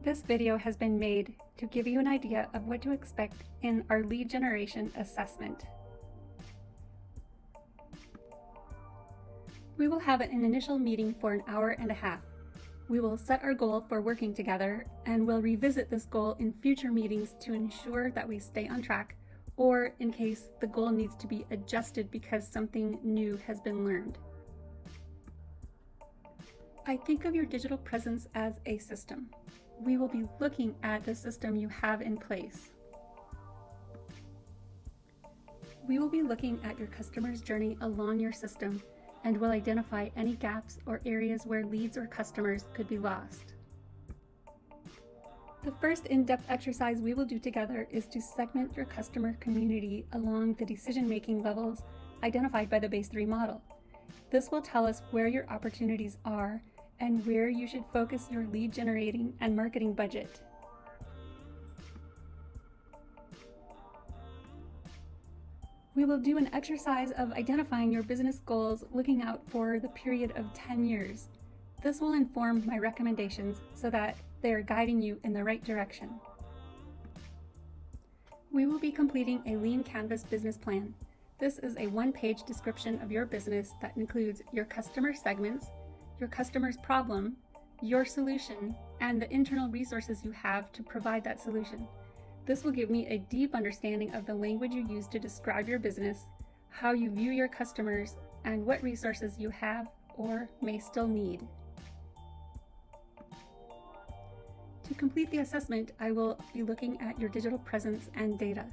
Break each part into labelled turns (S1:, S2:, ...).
S1: This video has been made to give you an idea of what to expect in our lead generation assessment. We will have an initial meeting for an hour and a half. We will set our goal for working together and we'll revisit this goal in future meetings to ensure that we stay on track, or in case the goal needs to be adjusted because something new has been learned. I think of your digital presence as a system. We will be looking at the system you have in place. We will be looking at your customer's journey along your system and will identify any gaps or areas where leads or customers could be lost. The first in-depth exercise we will do together is to segment your customer community along the decision-making levels identified by the BASE3 model. This will tell us where your opportunities are and where you should focus your lead generating and marketing budget. We will do an exercise of identifying your business goals looking out for the period of 10 years. This will inform my recommendations so that they are guiding you in the right direction. We will be completing a Lean Canvas business plan. This is a one-page description of your business that includes your customer segments, your customer's problem, your solution, and the internal resources you have to provide that solution. This will give me a deep understanding of the language you use to describe your business, how you view your customers, and what resources you have or may still need. To complete the assessment, I will be looking at your digital presence and data.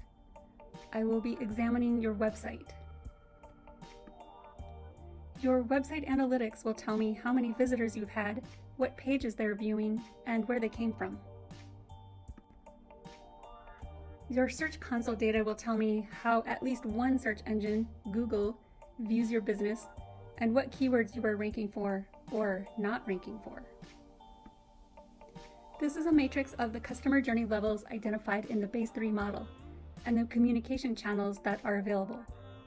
S1: I will be examining your website. Your website analytics will tell me how many visitors you've had, what pages they're viewing, and where they came from. Your Search Console data will tell me how at least one search engine, Google, views your business and what keywords you are ranking for or not ranking for. This is a matrix of the customer journey levels identified in the BASE3 model and the communication channels that are available.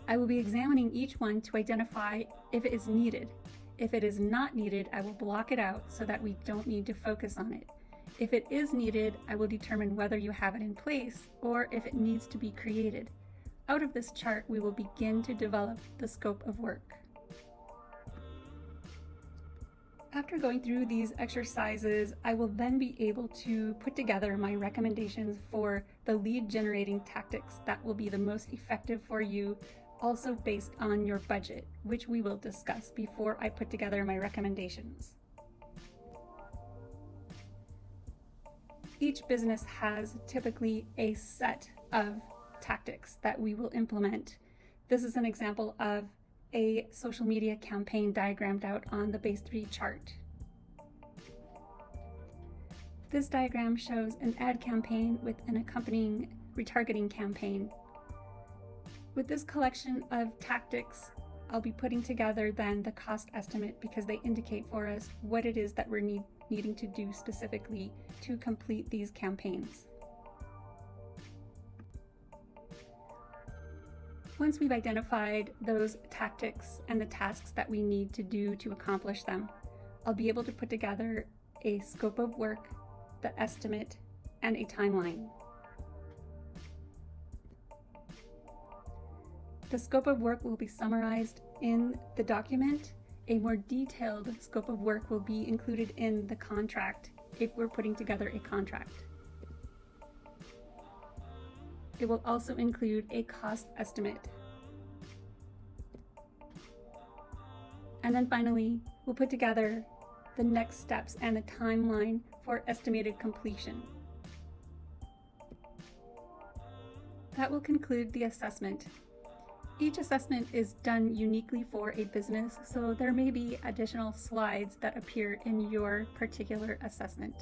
S1: I will be examining each one to identify if it is needed. If it is not needed, I will block it out so that we don't need to focus on it. If it is needed, I will determine whether you have it in place or if it needs to be created. Out of this chart, we will begin to develop the scope of work. After going through these exercises, I will then be able to put together my recommendations for the lead generating tactics that will be the most effective for you, also based on your budget, which we will discuss before I put together my recommendations. Each business has typically a set of tactics that we will implement. This is an example of a social media campaign diagrammed out on the BASE3 chart. This diagram shows an ad campaign with an accompanying retargeting campaign. With this collection of tactics, I'll be putting together then the cost estimate because they indicate for us what it is that we're needing to do specifically to complete these campaigns. Once we've identified those tactics and the tasks that we need to do to accomplish them, I'll be able to put together a scope of work, the estimate, and a timeline. The scope of work will be summarized in the document. A more detailed scope of work will be included in the contract if we're putting together a contract. It will also include a cost estimate. And then finally, we'll put together the next steps and the timeline for estimated completion. That will conclude the assessment. Each assessment is done uniquely for a business, so there may be additional slides that appear in your particular assessment.